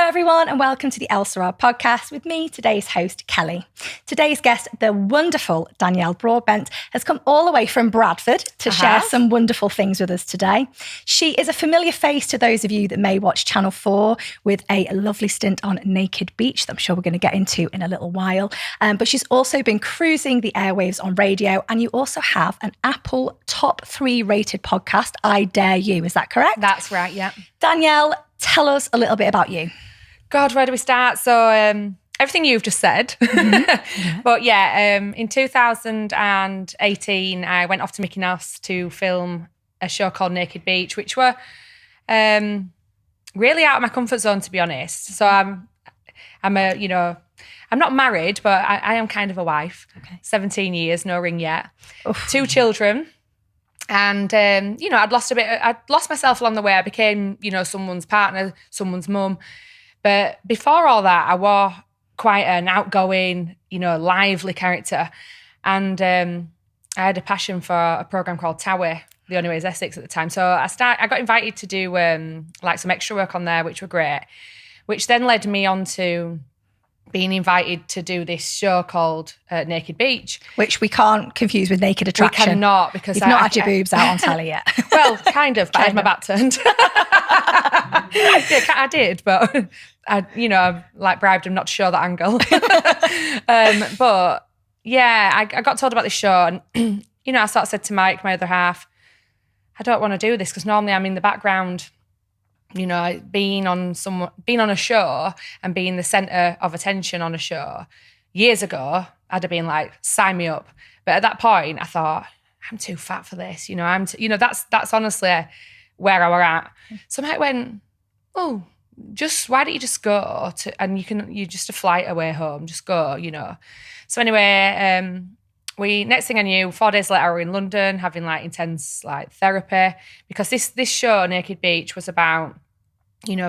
Hello everyone and welcome to the Elle Sera podcast with me, today's host Kelly. Today's guest, the wonderful Danielle Broadbent, has come all the way from Bradford to share some wonderful things with us today. She is a familiar face to those of you that may watch Channel 4 with a lovely stint on Naked Beach that I'm sure we're going to get into in a little while. But she's also been cruising the airwaves on radio, and you also have an Apple top 3 rated podcast, I Dare You. Is that correct? That's right, yeah. Danielle, tell us a little bit about you. God, where do we start? So everything you've just said. Mm-hmm. But yeah, in 2018, I went off to Mykonos to film a show called Naked Beach, which were really out of my comfort zone, to be honest. So I'm not married, but I am kind of a wife. Okay. 17 years, no ring yet. Oof. 2 children. And, I'd lost myself along the way. I became, someone's partner, someone's mum. But before all that, I was quite an outgoing, lively character. And I had a passion for a programme called Towie, The Only Way is Essex at the time. So I got invited to do some extra work on there, which were great, which then led me on to being invited to do this show called Naked Beach. Which we can't confuse with Naked Attraction. We cannot, because you've not had your boobs out on telly yet. Well, kind of, but I had my back turned. Yeah, I did, but I bribed him not to show that angle. But yeah, I got told about this show, and I sort of said to Mike, my other half, I don't want to do this because normally I'm in the background. Being on a show and being the centre of attention on a show. Years ago, I'd have been like, sign me up. But at that point, I thought, I'm too fat for this. That's honestly where I were at. So Mike went, why don't you just go and you just a flight away home, just go, So anyway, next thing I knew, 4 days later, I were in London having intense therapy, because this show, Naked Beach, was about,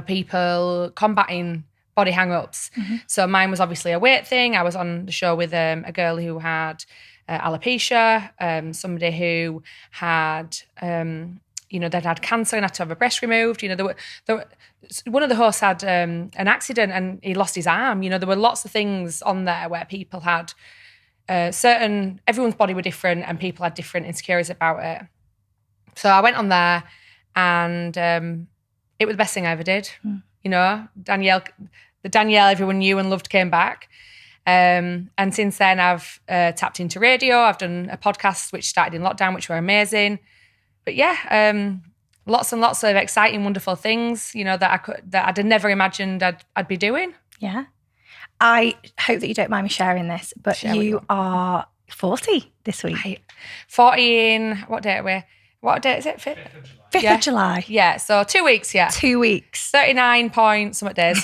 people combating body hang-ups. Mm-hmm. So mine was obviously a weight thing. I was on the show with a girl who had alopecia, somebody who had, they'd had cancer and had to have a breast removed. One of the hosts had an accident and he lost his arm. There were lots of things on there where people had everyone's body were different and people had different insecurities about it. So I went on there and it was the best thing I ever did. Danielle, the Danielle everyone knew and loved came back. And since then I've tapped into radio. I've done a podcast which started in lockdown, which were amazing. But yeah, lots and lots of exciting, wonderful things, that I'd have never imagined I'd be doing. Yeah. I hope that you don't mind me sharing this, but you are 40 this week. 40 in, what day are we? What day is it? 5th of July. Yeah, so 2 weeks, yeah. 2 weeks. 39 point something days.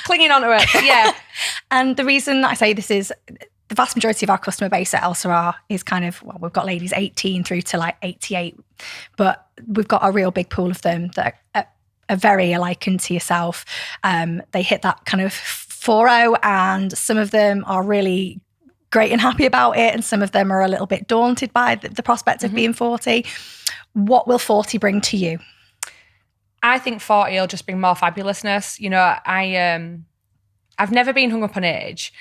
Clinging on to it, yeah. And the reason I say this is the vast majority of our customer base at Elle Sera is we've got ladies 18 through to 88, but we've got a real big pool of them that are very alike to yourself. They hit that kind of 40, and some of them are really great and happy about it, and some of them are a little bit daunted by the prospect of being 40. What will 40 bring to you? I think 40 will just bring more fabulousness. I've never been hung up on age.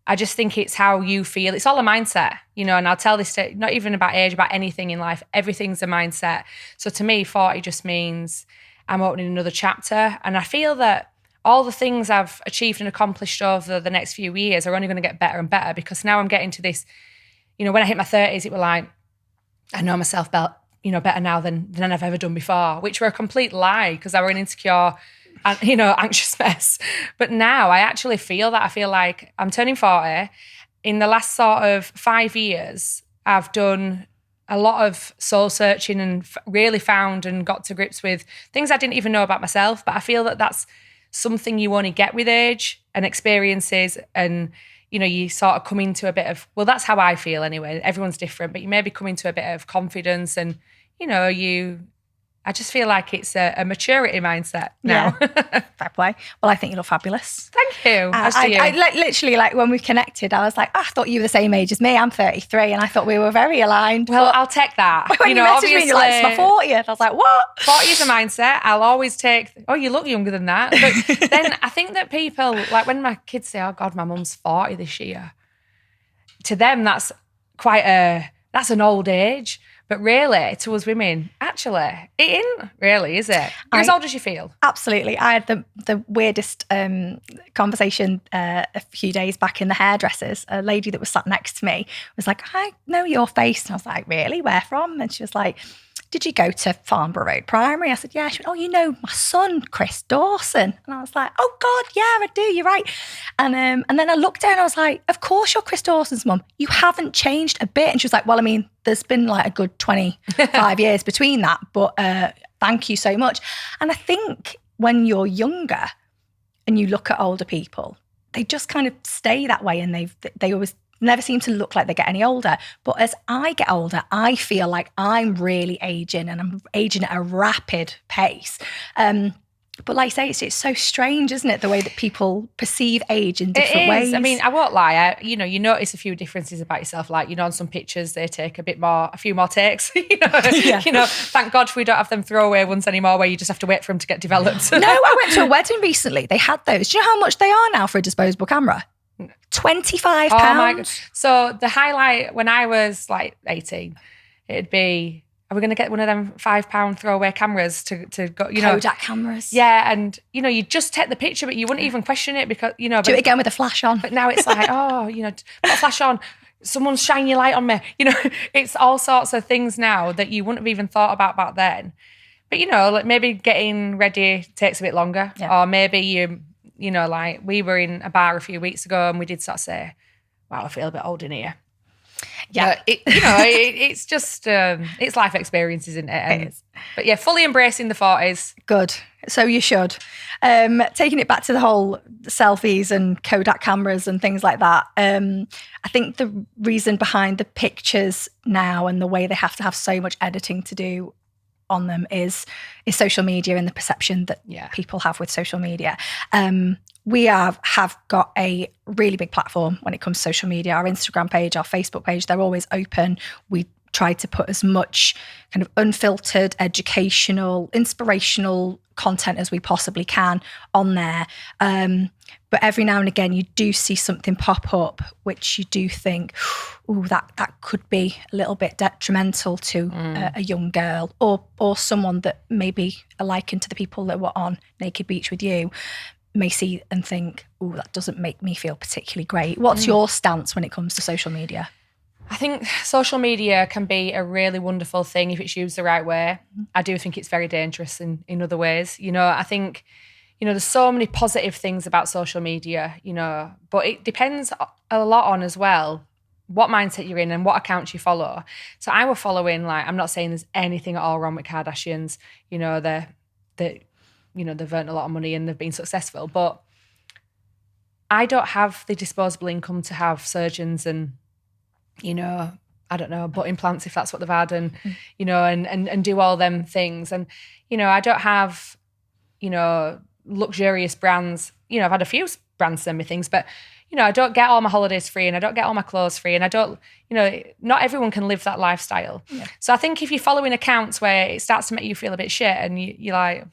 I just think it's how you feel. It's all a mindset, and I'll tell this to, not even about age, about anything in life. Everything's a mindset. So to me, 40 just means I'm opening another chapter. And I feel that all the things I've achieved and accomplished over the next few years are only going to get better and better, because now I'm getting to this, when I hit my 30s, it was like, I know myself better now than I've ever done before, which were a complete lie because I were an insecure and, anxious mess. But now I actually feel that. I feel like I'm turning 40. In the last sort of 5 years, I've done a lot of soul searching and really found and got to grips with things I didn't even know about myself. But I feel that that's something you only get with age and experiences, and you sort of come into a bit of, well, that's how I feel anyway. Everyone's different, but you maybe come into a bit of confidence, and you I just feel like it's a maturity mindset now. Yeah. Fair play. Well, I think you look fabulous. Thank you. As do you. I literally, like, when we connected, I was like, I thought you were the same age as me. I'm 33, and I thought we were very aligned. Well, I'll take that. When you messaged me, you're like, it's my 40th. I was like, what? 40 is a mindset. I'll always take, oh, you look younger than that. But then I think that people, like when my kids say, oh God, my mum's 40 this year, to them, that's that's an old age. But really, to us women, actually, it isn't really, is it? You're as old as you feel. Absolutely. I had the weirdest conversation a few days back in the hairdressers. A lady that was sat next to me was like, I know your face. And I was like, really? Where from? And she was like, did you go to Farnborough Road Primary? I said, yeah. She went, oh, you know my son, Chris Dawson. And I was like, oh God, yeah, I do, you're right. And then I looked down and I was like, of course you're Chris Dawson's mum. You haven't changed a bit. And she was like, well, I mean, there's been like a good 25 years between that, but thank you so much. And I think when you're younger and you look at older people, they just kind of stay that way, and they always never seem to look like they get any older. But as I get older, I feel like I'm really aging, and I'm aging at a rapid pace. But like I say, it's so strange, isn't it? The way that people perceive age in different ways. I mean, I won't lie. You notice a few differences about yourself. Like, on some pictures, they take a few more takes. Yeah. Thank God we don't have them throwaway ones anymore where you just have to wait for them to get developed. No, I went to a wedding recently. They had those. Do you know how much they are now for a disposable camera? £25. Oh my God. So the highlight when I was like 18, it'd be, are we going to get one of them £5 throwaway cameras to go, Kodak cameras. Yeah. And, you just take the picture, but you wouldn't even question it because, Do it again with a flash on. But now it's like, put a flash on. Someone's shining your light on me. It's all sorts of things now that you wouldn't have even thought about back then. But, like maybe getting ready takes a bit longer. Yeah. Or maybe like we were in a bar a few weeks ago and we did sort of say, wow, I feel a bit old in here. Yeah. It's just, it's life experiences, isn't it? It is. But yeah, fully embracing the 40s. Good. So you should. Taking it back to the whole selfies and Kodak cameras and things like that. I think the reason behind the pictures now and the way they have to have so much editing to do on them is social media and the perception that people have with social media. We have got a really big platform when it comes to social media. Our Instagram page, our Facebook page, they're always open. We try to put as much kind of unfiltered, educational, inspirational content as we possibly can on there. But every now and again, you do see something pop up, which you do think, oh, that could be a little bit detrimental to a young girl or someone that maybe are likened to the people that were on Naked Beach with you, may see and think, oh, that doesn't make me feel particularly great. What's your stance when it comes to social media? I think social media can be a really wonderful thing if it's used the right way. I do think it's very dangerous in other ways. I think, there's so many positive things about social media, but it depends a lot on as well what mindset you're in and what accounts you follow. So I were following, like, I'm not saying there's anything at all wrong with Kardashians. They've earned a lot of money and they've been successful, but I don't have the disposable income to have surgeons and, I don't know, butt implants if that's what they've had and, and do all them things. And, I don't have, luxurious brands. I've had a few brands send me things, but, I don't get all my holidays free and I don't get all my clothes free and I don't, not everyone can live that lifestyle. Yeah. So I think if you're following accounts where it starts to make you feel a bit shit and you're like,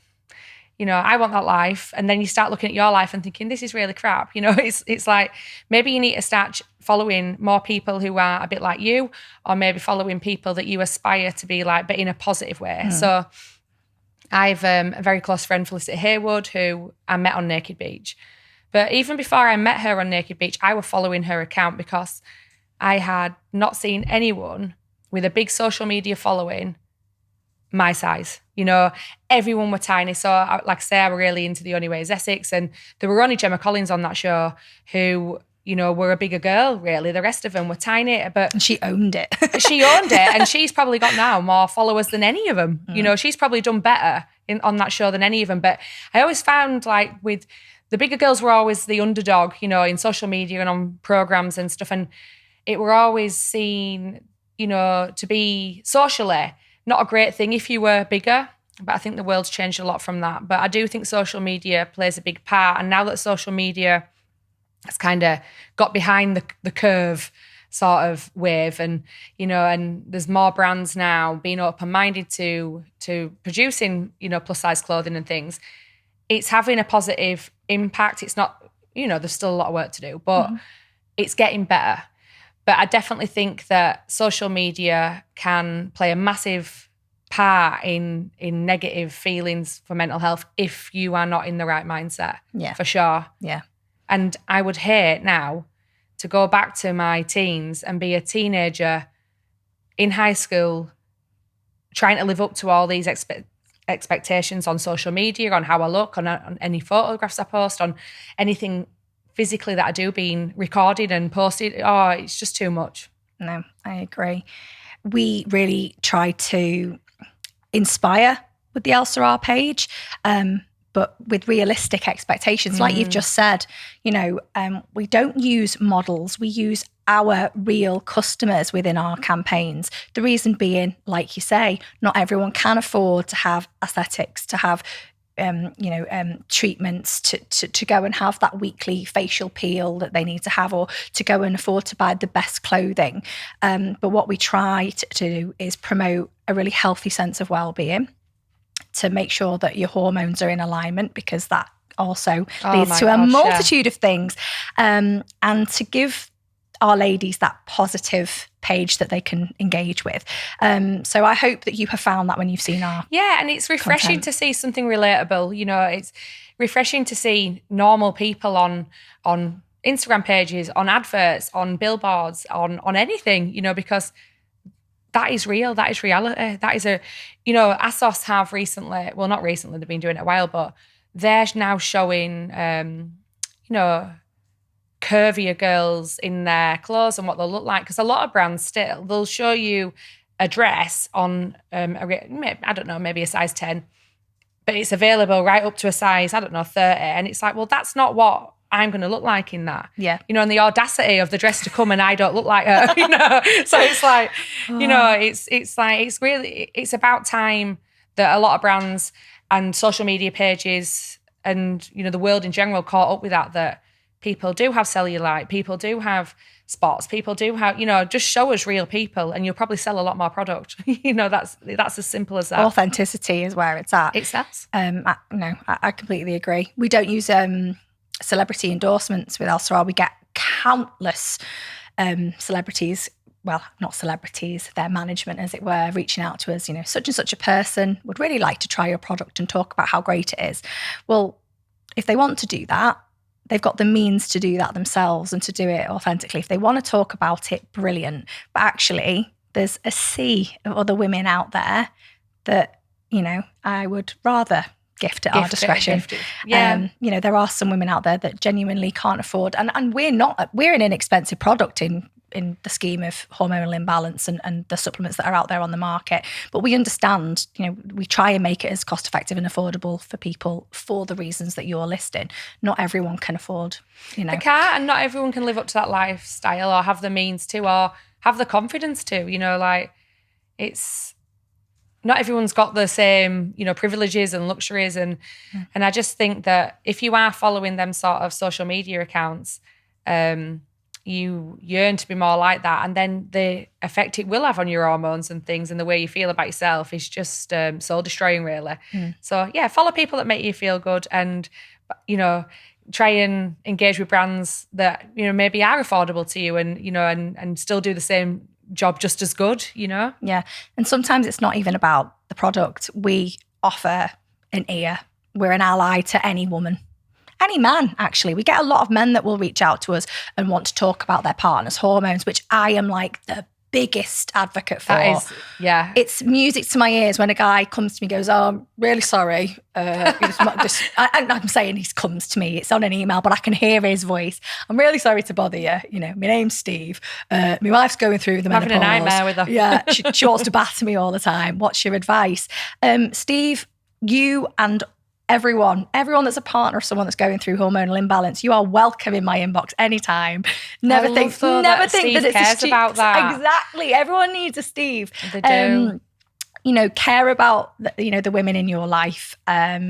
I want that life. And then you start looking at your life and thinking, this is really crap. It's like, maybe you need to start following more people who are a bit like you, or maybe following people that you aspire to be like, but in a positive way. So I've a very close friend, Felicity Haywood, who I met on Naked Beach. But even before I met her on Naked Beach, I was following her account because I had not seen anyone with a big social media following my size. Everyone were tiny. So like I say, I were really into The Only Way is Essex, and there were only Gemma Collins on that show who, were a bigger girl, really. The rest of them were tiny, but... And she owned it. She owned it, and she's probably got now more followers than any of them. She's probably done better on that show than any of them. But I always found, like, with... The bigger girls were always the underdog, in social media and on programs and stuff, and it were always seen, to be socially not a great thing if you were bigger. But I think the world's changed a lot from that. But I do think social media plays a big part. And now that social media has kind of got behind the curve sort of wave, and, and there's more brands now being open-minded to producing, plus size clothing and things, it's having a positive impact. It's not, there's still a lot of work to do, but it's getting better. But I definitely think that social media can play a massive part in negative feelings for mental health if you are not in the right mindset. Yeah. For sure. Yeah. And I would hate now to go back to my teens and be a teenager in high school trying to live up to all these expectations on social media, on how I look, on any photographs I post, on anything physically that I do being recorded and posted. Oh, it's just too much. No, I agree. We really try to inspire with the Elle Sera page, but with realistic expectations. Like you've just said, we don't use models. We use our real customers within our campaigns. The reason being, like you say, not everyone can afford to have aesthetics, to have treatments, to go and have that weekly facial peel that they need to have, or to go and afford to buy the best clothing. But what we try to do is promote a really healthy sense of well-being, to make sure that your hormones are in alignment, because that also leads to a multitude of things. And to give our ladies that positive page that they can engage with. So I hope that you have found that when you've seen our and it's refreshing to see something relatable. It's refreshing to see normal people on Instagram pages, on adverts, on billboards, on anything, because that is real, that is reality. That is ASOS have recently, well, not recently, they've been doing it a while, but they're now showing, curvier girls in their clothes and what they'll look like. Because a lot of brands still, they'll show you a dress on, I don't know, maybe a size 10, but it's available right up to a size, 30. And it's like, well, that's not what I'm going to look like in that. Yeah. And the audacity of the dress to come and I don't look like her, So it's like, it's about time that a lot of brands and social media pages and, the world in general caught up with that people do have cellulite, people do have spots, people do have, just show us real people and you'll probably sell a lot more product. That's as simple as that. Authenticity is where it's at. It sells. I completely agree. We don't use celebrity endorsements with Elle Sera. We get countless celebrities, well, not celebrities, their management, as it were, reaching out to us, such and such a person would really like to try your product and talk about how great it is. Well, if they want to do that, they've got the means to do that themselves and to do it authentically. If they want to talk about it, brilliant. But actually, there's a sea of other women out there that, I would rather gift at our discretion. Yeah. There are some women out there that genuinely can't afford, and we're an inexpensive product in the scheme of hormonal imbalance and the supplements that are out there on the market. But we understand, we try and make it as cost effective and affordable for people for the reasons that you're listing. Not everyone can afford, They can't, and not everyone can live up to that lifestyle or have the means to, or have the confidence to, it's not everyone's got the same, privileges and luxuries. And I just think that if you are following them sort of social media accounts, you yearn to be more like that. And then the effect it will have on your hormones and things and the way you feel about yourself is just soul destroying, really. So, follow people that make you feel good and, try and engage with brands that, maybe are affordable to you and, and still do the same job just as good, Yeah. And sometimes it's not even about the product. We offer an ear. We're an ally to any woman. Any man, actually. We get a lot of men that will reach out to us and want to talk about their partner's hormones, which I am like the biggest advocate for. That is, yeah. It's music to my ears when a guy comes to me and goes, "Oh, I'm really sorry." I'm saying he comes to me. It's on an email, but I can hear his voice. "I'm really sorry to bother you. My name's Steve. My wife's going through the menopause. Having a nightmare with her." Yeah, she wants to batter me all the time. What's your advice?" Steve, you and everyone that's a partner of someone that's going through hormonal imbalance, you are welcome in my inbox anytime. Never think that Steve it's cares about that. Exactly. Everyone needs a Steve. They do. care about the women in your life.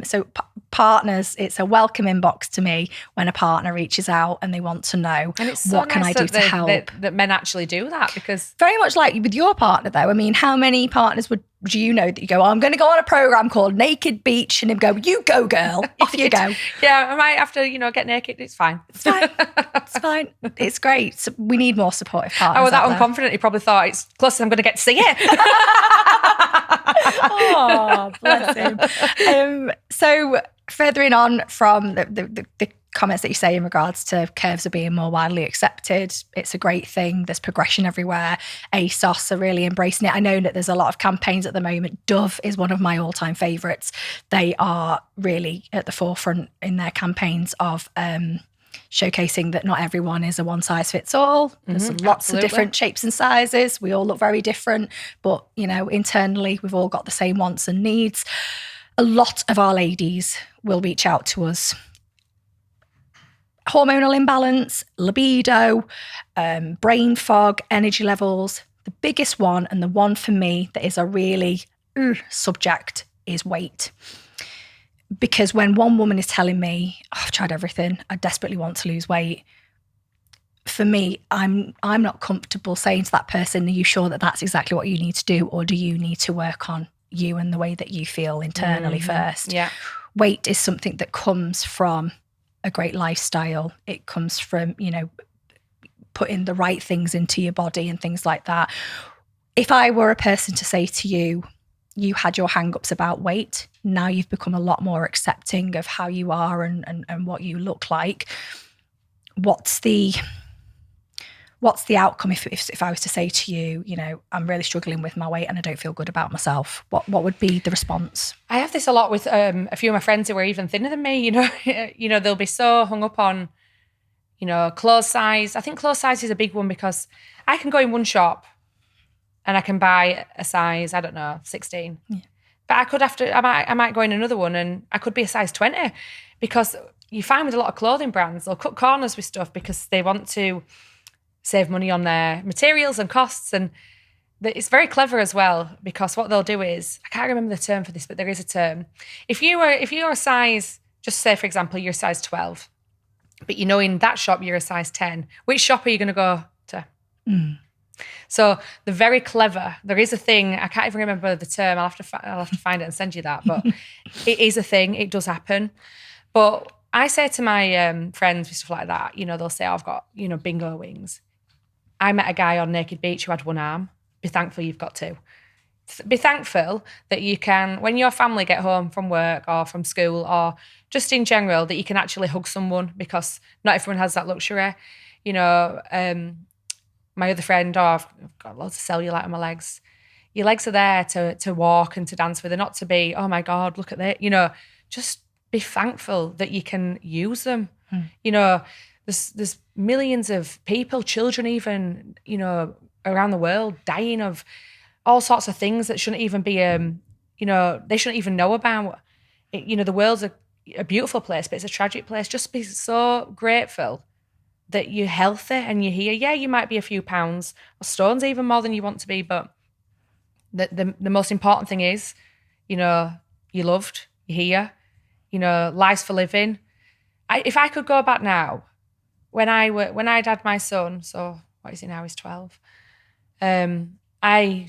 So partners, it's a welcome inbox to me when a partner reaches out and they want to know, and it's so what can I do to help? That men actually do that, because very much like with your partner though. I mean, how many partners do you know that you go, I'm going to go on a program called Naked Beach, and him go, you go girl, off you go. Yeah, I might have to, get naked. It's fine. It's fine. It's fine. It's great. So we need more supportive partners. I was that unconfident. He probably thought it's close, I'm going to get to see it. Oh, bless him. So furthering on from the comments that you say in regards to curves are being more widely accepted, it's a great thing. There's progression everywhere. ASOS are really embracing it. I know that there's a lot of campaigns at the moment. Dove is one of my all-time favourites. They are really at the forefront in their campaigns of showcasing that not everyone is a one size fits all. There's lots of different shapes and sizes. We all look very different, but internally we've all got the same wants and needs. A lot of our ladies will reach out to us. Hormonal imbalance, libido, brain fog, energy levels. The biggest one, and the one for me that is a really subject, is weight. Because when one woman is telling me, I've tried everything, I desperately want to lose weight, for me, I'm not comfortable saying to that person, are you sure that that's exactly what you need to do, or do you need to work on you and the way that you feel internally first? Yeah. Weight is something that comes from a great lifestyle. It comes from, putting the right things into your body and things like that. If I were a person to say to you, you had your hang-ups about weight, now you've become a lot more accepting of how you are and what you look like, what's the outcome if I was to say to you, I'm really struggling with my weight and I don't feel good about myself? What would be the response? I have this a lot with a few of my friends who are even thinner than me. They'll be so hung up on, clothes size. I think clothes size is a big one, because I can go in one shop and I can buy a size, I don't know, 16. Yeah. But I might go in another one and I could be a size 20, because you find with a lot of clothing brands, they'll cut corners with stuff because they want to save money on their materials and costs. And it's very clever as well, because what they'll do is, I can't remember the term for this, but there is a term. If you're a size, just say for example, you're a size 12, but in that shop you're a size 10, which shop are you going to go to? So they're very clever. There is a thing, I can't even remember the term. I'll have to find it and send you that. But it is a thing. It does happen. But I say to my friends with stuff like that, they'll say, I've got, bingo wings. I met a guy on Naked Beach who had one arm. Be thankful you've got two. Be thankful that you can, when your family get home from work or from school or just in general, that you can actually hug someone, because not everyone has that luxury. My other friend, I've got loads of cellulite on my legs. Your legs are there to walk and to dance with. They're not to be, oh my God, look at that. Just be thankful that you can use them. There's millions of people, children even, around the world dying of all sorts of things that shouldn't even be, they shouldn't even know about. The world's a beautiful place, but it's a tragic place. Just be so grateful that you're healthy and you're here. Yeah, you might be a few pounds or stones even more than you want to be, but the most important thing is, you're loved, you're here, life's for living. If I could go back now, when I'd had my son, so what is he now? He's 12. I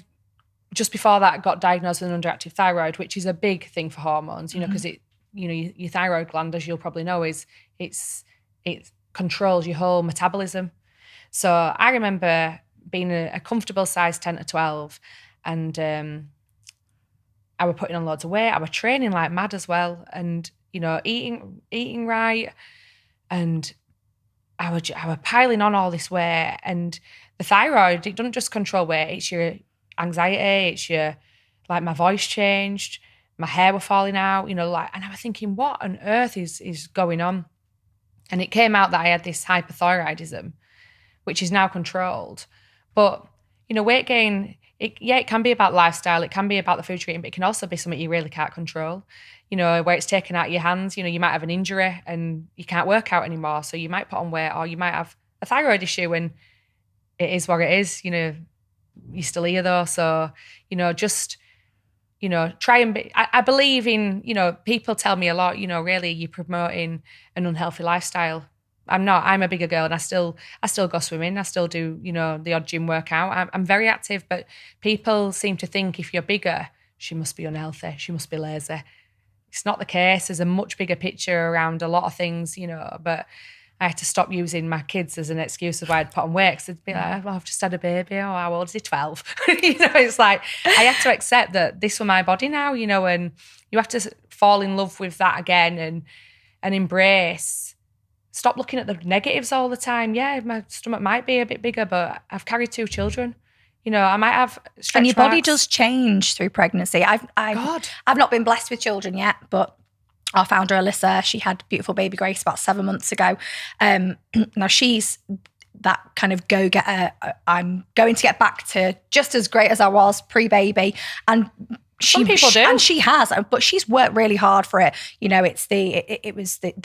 just before that got diagnosed with an underactive thyroid, which is a big thing for hormones, because your thyroid gland, as you'll probably know, it controls your whole metabolism. So I remember being a comfortable size 10 to 12, and I were putting on loads of weight. I were training like mad as well, and eating right, and I were piling on all this weight. And the thyroid, it doesn't just control weight, it's your anxiety, it's your, like, my voice changed, my hair were falling out, and I was thinking, what on earth is going on? And it came out that I had this hypothyroidism, which is now controlled. But, weight gain, it can be about lifestyle, it can be about the food you're eating, but it can also be something you really can't control. Where it's taken out of your hands, you might have an injury and you can't work out anymore. So you might put on weight, or you might have a thyroid issue, and it is what it is. You're still here though. So, just you know, try and be, I believe in, you know, people tell me a lot, you know, really you're promoting an unhealthy lifestyle. I'm not. I'm a bigger girl, and I still go swimming. I still do, you know, the odd gym workout. I'm very active, but people seem to think if you're bigger, she must be unhealthy. She must be lazy. It's not the case. There's a much bigger picture around a lot of things, you know. But I had to stop using my kids as an excuse of why I'd put on weight. Because they'd be like, "Well, I've just had a baby. Oh, how old is he? 12?" You know, it's like I had to accept that this was my body now, you know, and you have to fall in love with that again and embrace. Stop looking at the negatives all the time. Yeah, my stomach might be a bit bigger, but I've carried 2 children. You know, I might have stretch and your body marks. does change through pregnancy. I've not been blessed with children yet, but our founder Alyssa, she had beautiful baby Grace about 7 months ago. Now she's that kind of go-getter. I'm going to get back to just as great as I was pre-baby, and some people do, and she has, but she's worked really hard for it. You know, it was the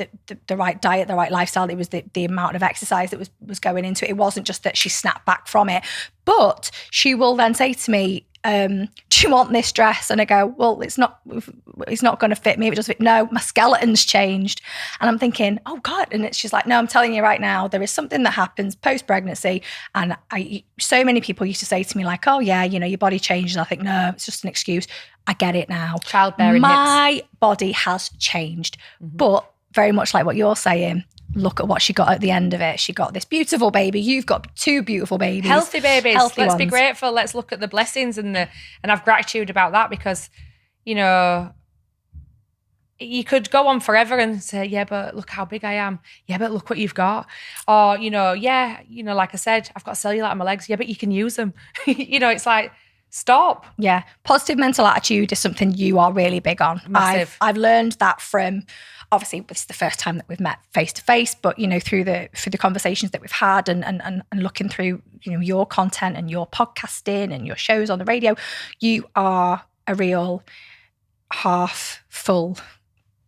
right diet, the right lifestyle. It was the amount of exercise that was going into it. It wasn't just that she snapped back from it, but she will then say to me, do you want this dress? And I go, well, it's not going to fit me. If it does fit, no, my skeleton's changed. And I'm thinking, oh God. And she's like, no, I'm telling you right now, there is something that happens post-pregnancy. And so many people used to say to me like, oh yeah, you know, your body changes. I think, no, it's just an excuse. I get it now. Childbearing my body has changed, but very much like what you're saying, look at what she got at the end of it. She got this beautiful baby. You've got 2 beautiful babies. Healthy babies. Healthy Let's ones. be grateful. Let's look at the blessings and have gratitude about that, because, you know, you could go on forever and say, yeah, but look how big I am. Yeah, but look what you've got. Or, you know, yeah, you know, like I said, I've got cellulite on my legs. Yeah, but you can use them. You know, it's like, stop. Yeah. Positive mental attitude is something you are really big on. Massive. I've learned that from, obviously this is the first time that we've met face to face, but you know, through the conversations that we've had and looking through, you know, your content and your podcasting and your shows on the radio, you are a real half full,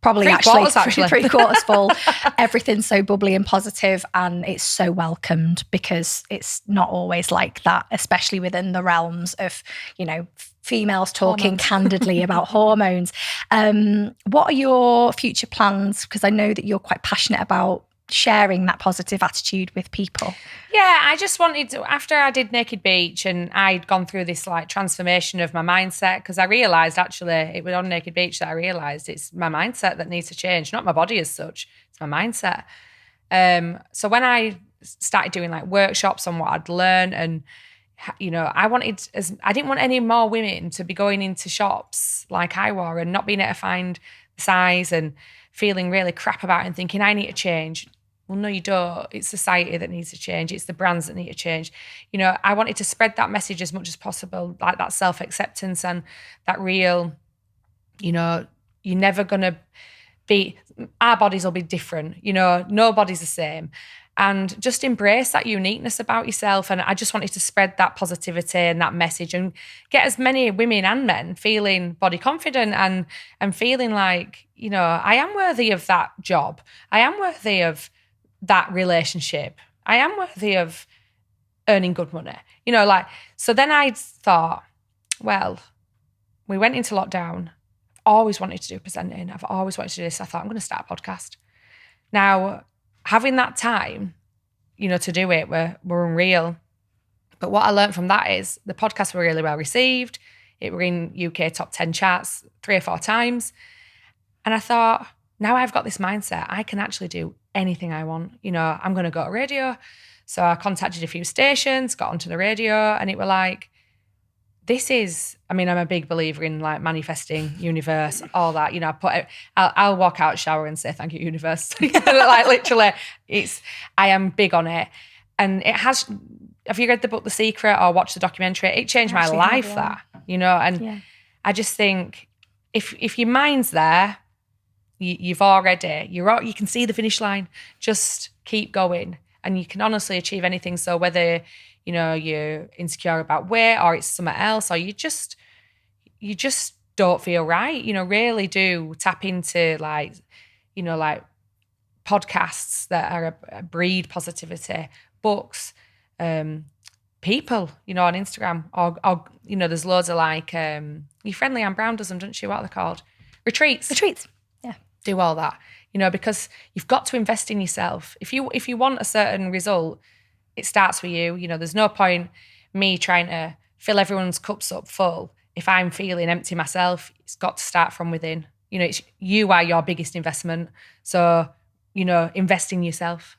probably actually 3 quarters full. Everything's so bubbly and positive, and it's so welcomed, because it's not always like that, especially within the realms of, you know, females talking candidly about hormones. What are your future plans? Because I know that you're quite passionate about sharing that positive attitude with people. Yeah, I just wanted to, after I did Naked Beach and I'd gone through this like transformation of my mindset, because I realised actually it was on Naked Beach that I realised it's my mindset that needs to change, not my body as such, it's my mindset. So when I started doing like workshops on what I'd learned, and you know, I didn't want any more women to be going into shops like I were and not being able to find the size and feeling really crap about it and thinking I need to change. Well, no, you don't. It's society that needs to change. It's the brands that need to change. You know, I wanted to spread that message as much as possible, like that self-acceptance and that real, you know, you're never going to be, our bodies will be different. You know, nobody's the same. And just embrace that uniqueness about yourself. And I just wanted to spread that positivity and that message and get as many women and men feeling body confident and feeling like, you know, I am worthy of that job. I am worthy of that relationship. I am worthy of earning good money. You know, like, so then I thought, well, we went into lockdown. I've always wanted to do presenting. I've always wanted to do this. I thought, I'm going to start a podcast. Now, having that time, you know, to do it were unreal. But what I learned from that is the podcasts were really well received. It were in UK top 10 charts 3 or 4 times. And I thought, now I've got this mindset, I can actually do anything I want. You know, I'm going to go to radio. So I contacted a few stations, got onto the radio, and it were like, this is, I mean, I'm a big believer in like manifesting, universe, all that. You know, I'll walk out, shower and say, thank you, universe. Like literally, I am big on it. And it has, have you read the book, The Secret, or watched the documentary? It changed my life, that, you know, and I just think if your mind's there, you've already, you can see the finish line, just keep going. And you can honestly achieve anything. So whether, you know, you're insecure about weight or it's something else, or you just don't feel right, you know, really do tap into like, you know, like podcasts that are breed positivity, books, people, you know, on Instagram or you know, there's loads of like, your friendly Anne Brown does them, doesn't she? What are they called? Retreats. Yeah. Do all that, you know, because you've got to invest in yourself. If you want a certain result, it starts with you. You know, there's no point me trying to fill everyone's cups up full if I'm feeling empty myself. It's got to start from within. You know, you are your biggest investment. So, you know, invest in yourself.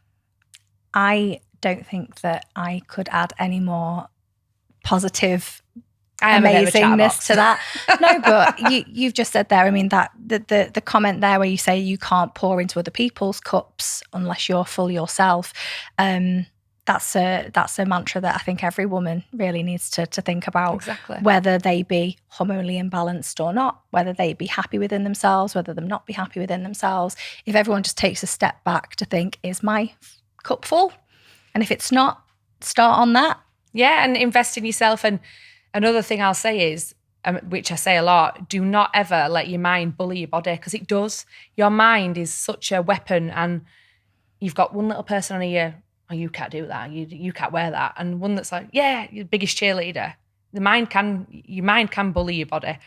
I don't think that I could add any more positive amazingness to that. No, but you've just said there, I mean, that the comment there where you say you can't pour into other people's cups unless you're full yourself, that's a mantra that I think every woman really needs to think about. Exactly. Whether they be hormonally imbalanced or not, whether they be happy within themselves, whether them not be happy within themselves. If everyone just takes a step back to think, is my cup full? And if it's not, start on that. Yeah, and invest in yourself. And another thing I'll say is, which I say a lot, do not ever let your mind bully your body, because it does. Your mind is such a weapon, and you've got one little person on your, oh, you can't do that, you can't wear that, and one that's like, yeah, you're the biggest cheerleader. Your mind can bully your body.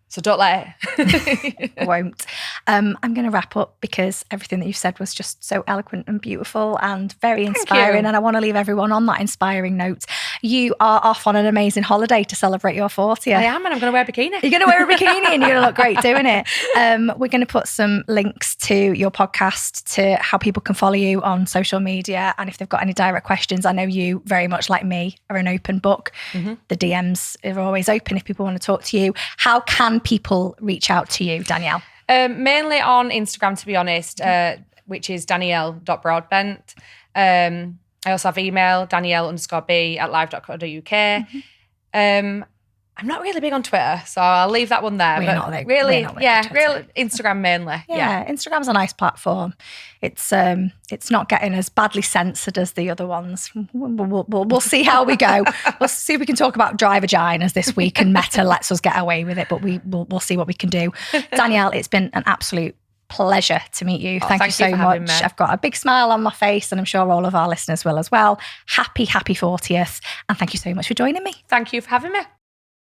So don't let it. I won't. I'm going to wrap up because everything that you said was just so eloquent and beautiful and very inspiring. And I want to leave everyone on that inspiring note. You are off on an amazing holiday to celebrate your 40th. I am, and I'm going to wear a bikini. You're going to wear a bikini and you're going to look great doing it. We're going to put some links to your podcast, to how people can follow you on social media. And if they've got any direct questions, I know you very much like me are an open book. Mm-hmm. The DMs are always open if people want to talk to you. How can people reach out to you, Danielle? Mainly on Instagram, to be honest, which is Danielle.Broadbent. I also have email, Danielle_B@live.co.uk. Mm-hmm. I'm not really big on Twitter, so I'll leave that one there. Really Instagram mainly. Yeah, Instagram's a nice platform. It's not getting as badly censored as the other ones. We'll see how we go. We'll see if we can talk about dry vaginas this week, and Meta lets us get away with it, but we'll see what we can do. Danielle, it's been an absolute pleasure to meet you. Thank you so much. I've got a big smile on my face, and I'm sure all of our listeners will as well. Happy 40th, and thank you so much for joining me. Thank you for having me.